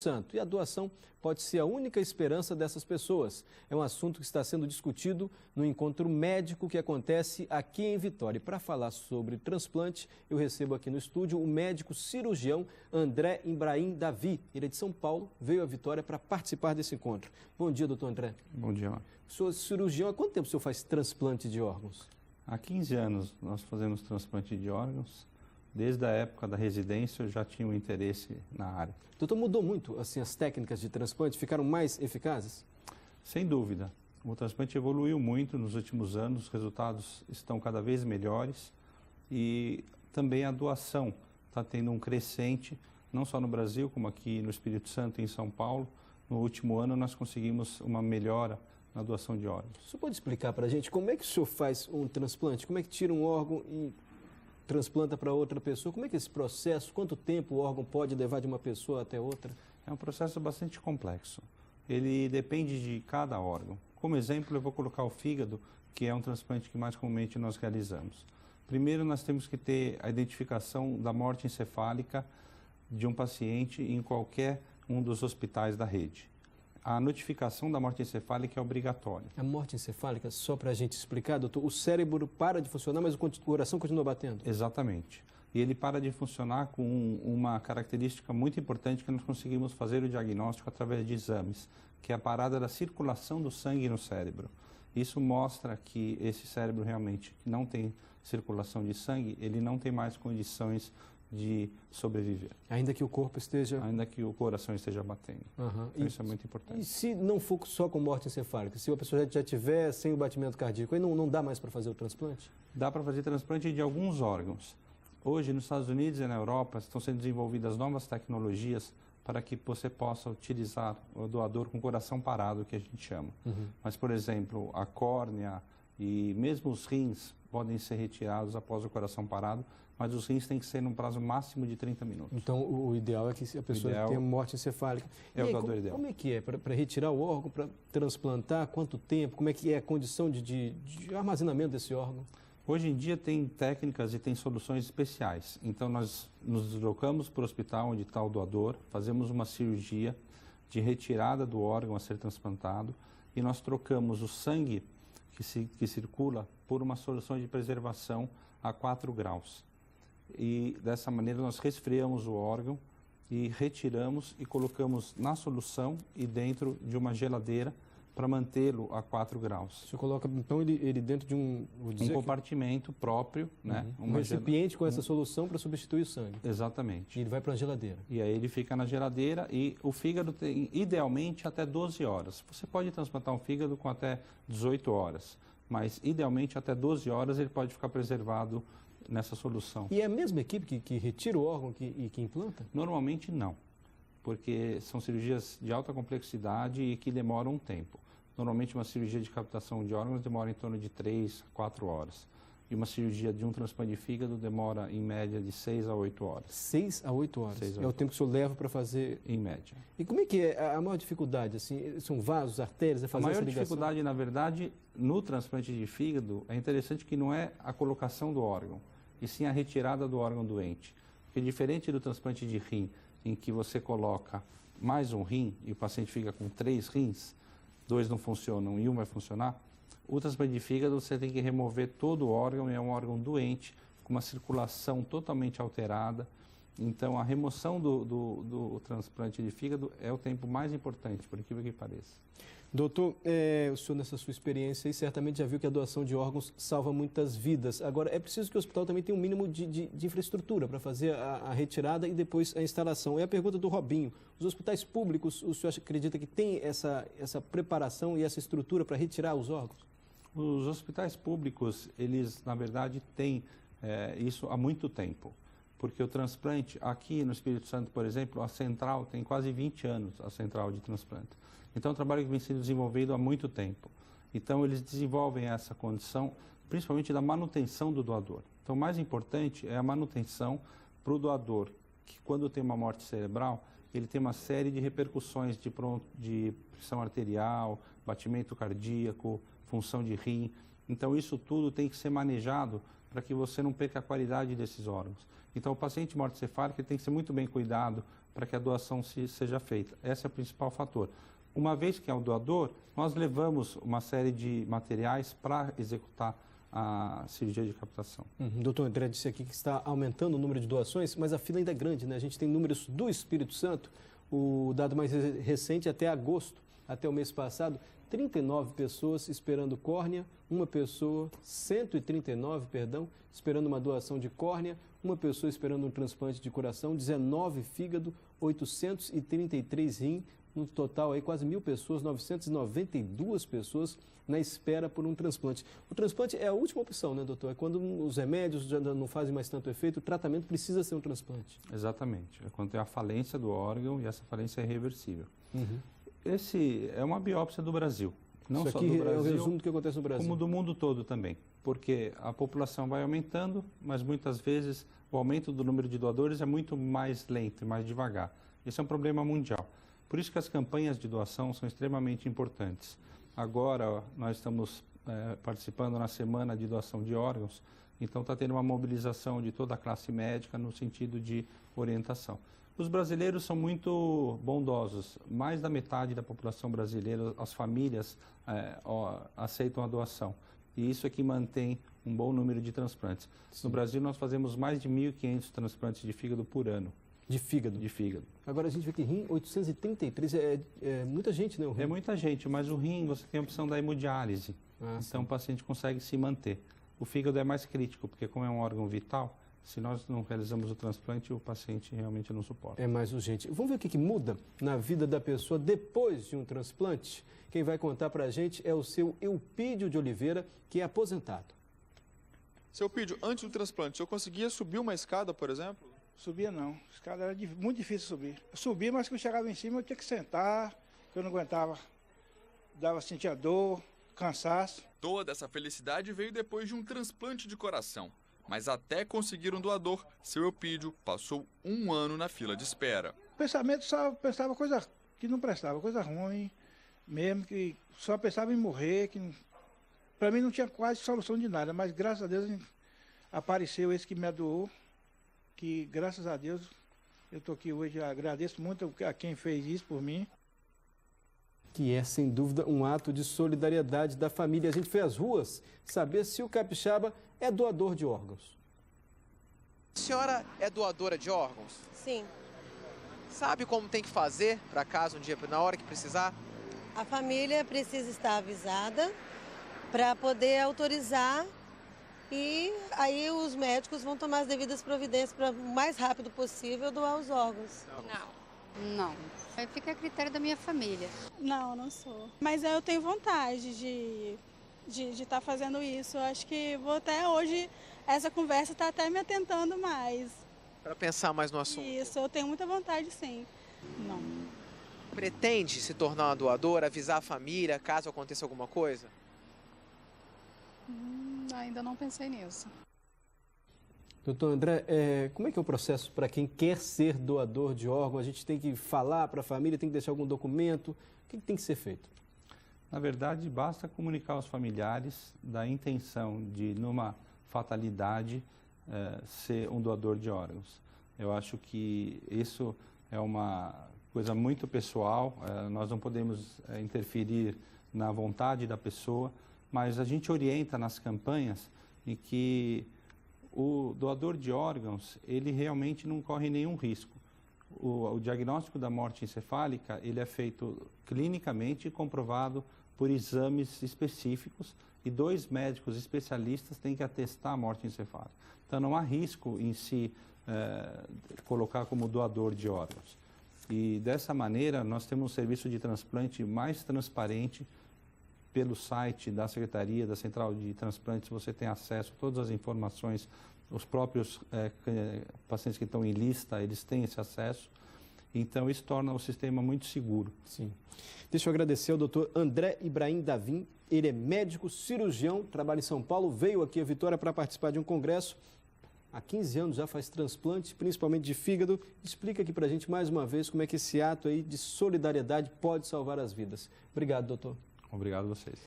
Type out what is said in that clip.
Santo. E a doação pode ser a única esperança dessas pessoas. É um assunto que está sendo discutido no encontro médico que acontece aqui em Vitória. E para falar sobre transplante, eu recebo aqui no estúdio o médico cirurgião André Ibrahim Davi. Ele é de São Paulo, veio a Vitória para participar desse encontro. Bom dia, doutor André. Bom dia. O senhor é cirurgião, há quanto tempo o senhor faz transplante de órgãos? Há 15 anos nós fazemos transplante de órgãos. Desde a época da residência eu já tinha um interesse na área. Doutor, mudou muito assim, as técnicas de transplante? Ficaram mais eficazes? Sem dúvida. O transplante evoluiu muito nos últimos anos, os resultados estão cada vez melhores e também a doação está tendo um crescente, não só no Brasil, como aqui no Espírito Santo e em São Paulo. No último ano nós conseguimos uma melhora na doação de órgãos. O senhor pode explicar para a gente como é que o senhor faz um transplante? Como é que tira um órgão e transplanta para outra pessoa? Como é que é esse processo? Quanto tempo o órgão pode levar de uma pessoa até outra? É um processo bastante complexo. Ele depende de cada órgão. Como exemplo, eu vou colocar o fígado, que é um transplante que mais comumente nós realizamos. Primeiro, nós temos que ter a identificação da morte encefálica de um paciente em qualquer um dos hospitais da rede. A notificação da morte encefálica é obrigatória. A morte encefálica, só para a gente explicar, doutor, o cérebro para de funcionar, mas o coração continua batendo? Exatamente. E ele para de funcionar com uma característica muito importante que nós conseguimos fazer o diagnóstico através de exames, que é a parada da circulação do sangue no cérebro. Isso mostra que esse cérebro realmente não tem circulação de sangue, ele não tem mais condições de sobreviver. Ainda que o corpo esteja... Ainda que o coração esteja batendo. Uhum. Então isso é muito importante. E se não for só com morte encefálica, se a pessoa já tiver sem o batimento cardíaco, aí não dá mais para fazer o transplante? Dá para fazer transplante de alguns órgãos. Hoje, nos Estados Unidos e na Europa, estão sendo desenvolvidas novas tecnologias para que você possa utilizar o doador com coração parado, que a gente chama. Uhum. Mas, por exemplo, a córnea e mesmo os rins podem ser retirados após o coração parado, mas os rins têm que ser num prazo máximo de 30 minutos. Então, o ideal é que a pessoa tenha morte encefálica. É o doador ideal. Como é que é? Para retirar o órgão, para transplantar, quanto tempo? Como é que é a condição de armazenamento desse órgão? Hoje em dia tem técnicas e tem soluções especiais. Então, nós nos deslocamos para o hospital onde está o doador, fazemos uma cirurgia de retirada do órgão a ser transplantado e nós trocamos o sangue que circula por uma solução de preservação a 4 graus. E dessa maneira nós resfriamos o órgão e retiramos e colocamos na solução e dentro de uma geladeira para mantê-lo a 4 graus. Você coloca então ele dentro de um compartimento próprio, né? Um recipiente com essa solução para substituir o sangue. Exatamente. E ele vai para a geladeira. E aí ele fica na geladeira e o fígado tem idealmente até 12 horas. Você pode transplantar um fígado com até 18 horas, mas idealmente até 12 horas ele pode ficar preservado nessa solução. E é a mesma equipe que retira o órgão e que implanta? Normalmente não, porque são cirurgias de alta complexidade e que demoram um tempo. Normalmente uma cirurgia de captação de órgãos demora em torno de 3 a 4 horas. E uma cirurgia de um transplante de fígado demora em média de 6 a 8 horas. 6 a 8 horas? 6 a 8 é o tempo que o senhor leva para fazer? Em média. E como é que é a maior dificuldade? Assim, são vasos, artérias, é fazer essa ligação? A maior dificuldade, na verdade, no transplante de fígado, é interessante que não é a colocação do órgão, e sim a retirada do órgão doente. Porque diferente do transplante de rim, em que você coloca mais um rim e o paciente fica com 3 rins, 2 não funcionam e um vai funcionar, o transplante de fígado você tem que remover todo o órgão, e é um órgão doente, com uma circulação totalmente alterada. Então, a remoção do transplante de fígado é o tempo mais importante, por incrível que pareça. Doutor, o senhor, nessa sua experiência, aí, certamente já viu que a doação de órgãos salva muitas vidas. Agora, é preciso que o hospital também tenha um mínimo de infraestrutura para fazer a retirada e depois a instalação. É a pergunta do Robinho. Os hospitais públicos, o senhor acredita que tem essa preparação e essa estrutura para retirar os órgãos? Os hospitais públicos, eles, na verdade, têm isso há muito tempo. Porque o transplante, aqui no Espírito Santo, por exemplo, a central tem quase 20 anos, a central de transplante. Então, é um trabalho que vem sendo desenvolvido há muito tempo. Então, eles desenvolvem essa condição, principalmente da manutenção do doador. Então, o mais importante é a manutenção para o doador, que quando tem uma morte cerebral, ele tem uma série de repercussões de pressão arterial, batimento cardíaco, função de rim. Então, isso tudo tem que ser manejado para que você não perca a qualidade desses órgãos. Então, o paciente morte cefálica tem que ser muito bem cuidado para que a doação seja feita. Esse é o principal fator. Uma vez que é o doador, nós levamos uma série de materiais para executar a cirurgia de captação. Doutor André disse aqui que está aumentando o número de doações, mas a fila ainda é grande, né? A gente tem números do Espírito Santo, o dado mais recente até agosto, até o mês passado, 39 pessoas esperando córnea, 139, esperando uma doação de córnea, uma pessoa esperando um transplante de coração, 19 fígado, 833 rim, no total aí quase 1.000 pessoas, 992 pessoas na espera por um transplante. O transplante é a última opção, né, doutor? É quando os remédios já não fazem mais tanto efeito, o tratamento precisa ser um transplante. Exatamente. É quando tem a falência do órgão e essa falência é irreversível. Esse é uma biópsia do Brasil. Não Isso só aqui do Brasil, é o resumo do que acontece no Brasil. como do mundo todo também. Porque a população vai aumentando, mas muitas vezes o aumento do número de doadores é muito mais lento e mais devagar. Esse é um problema mundial. Por isso que as campanhas de doação são extremamente importantes. Agora, nós estamos participando na semana de doação de órgãos, então está tendo uma mobilização de toda a classe médica no sentido de orientação. Os brasileiros são muito bondosos. Mais da metade da população brasileira, as famílias aceitam a doação. E isso é que mantém um bom número de transplantes. Sim. No Brasil, nós fazemos mais de 1.500 transplantes de fígado por ano. De fígado? De fígado. Agora a gente vê que rim, 833, é muita gente, né? O rim. É muita gente, mas o rim você tem a opção da hemodiálise. Então sim. o paciente consegue se manter. O fígado é mais crítico, porque como é um órgão vital, se nós não realizamos o transplante, o paciente realmente não suporta. É mais urgente. Vamos ver o que muda na vida da pessoa depois de um transplante? Quem vai contar para a gente é o seu Eupídio de Oliveira, que é aposentado. Seu Eupídio, antes do transplante, o senhor conseguia subir uma escada, por exemplo? Subia não, a escada era muito difícil subir. Eu subia, mas quando eu chegava em cima eu tinha que sentar, que eu não aguentava. Sentia dor, cansaço. Toda essa felicidade veio depois de um transplante de coração. Mas até conseguir um doador, seu Eupídio passou 1 ano na fila de espera. O pensamento só pensava coisa que não prestava, coisa ruim mesmo, que só pensava em morrer, que para mim não tinha quase solução de nada, mas graças a Deus apareceu esse que me doou, que graças a Deus eu estou aqui hoje, agradeço muito a quem fez isso por mim. Que é, sem dúvida, um ato de solidariedade da família. A gente foi às ruas saber se o capixaba é doador de órgãos. A senhora é doadora de órgãos? Sim. Sabe como tem que fazer para caso um dia, na hora que precisar? A família precisa estar avisada para poder autorizar e aí os médicos vão tomar as devidas providências para o mais rápido possível doar os órgãos. Não. Aí fica a critério da minha família. Não sou. Mas eu tenho vontade de estar fazendo isso. Eu acho que vou até hoje, essa conversa está até me atentando mais. Para pensar mais no assunto. Isso, eu tenho muita vontade, sim. Não. Pretende se tornar uma doadora, avisar a família caso aconteça alguma coisa? Ainda não pensei nisso. Doutor André, como é que é o processo para quem quer ser doador de órgão? A gente tem que falar para a família, tem que deixar algum documento? O que tem que ser feito? Na verdade, basta comunicar aos familiares da intenção de, numa fatalidade, ser um doador de órgãos. Eu acho que isso é uma coisa muito pessoal, nós não podemos interferir na vontade da pessoa, mas a gente orienta nas campanhas em que o doador de órgãos, ele realmente não corre nenhum risco. O diagnóstico da morte encefálica, ele é feito clinicamente comprovado por exames específicos e 2 médicos especialistas têm que atestar a morte encefálica. Então, não há risco em se colocar como doador de órgãos. E, dessa maneira, nós temos um serviço de transplante mais transparente. Pelo site da Secretaria, da Central de Transplantes, você tem acesso a todas as informações. Os próprios pacientes que estão em lista, eles têm esse acesso. Então, isso torna o sistema muito seguro. Sim. Deixa eu agradecer ao doutor André Ibrahim Davim. Ele é médico cirurgião, trabalha em São Paulo, veio aqui a Vitória para participar de um congresso. Há 15 anos já faz transplante, principalmente de fígado. Explica aqui para a gente mais uma vez como é que esse ato aí de solidariedade pode salvar as vidas. Obrigado, doutor. Obrigado a vocês.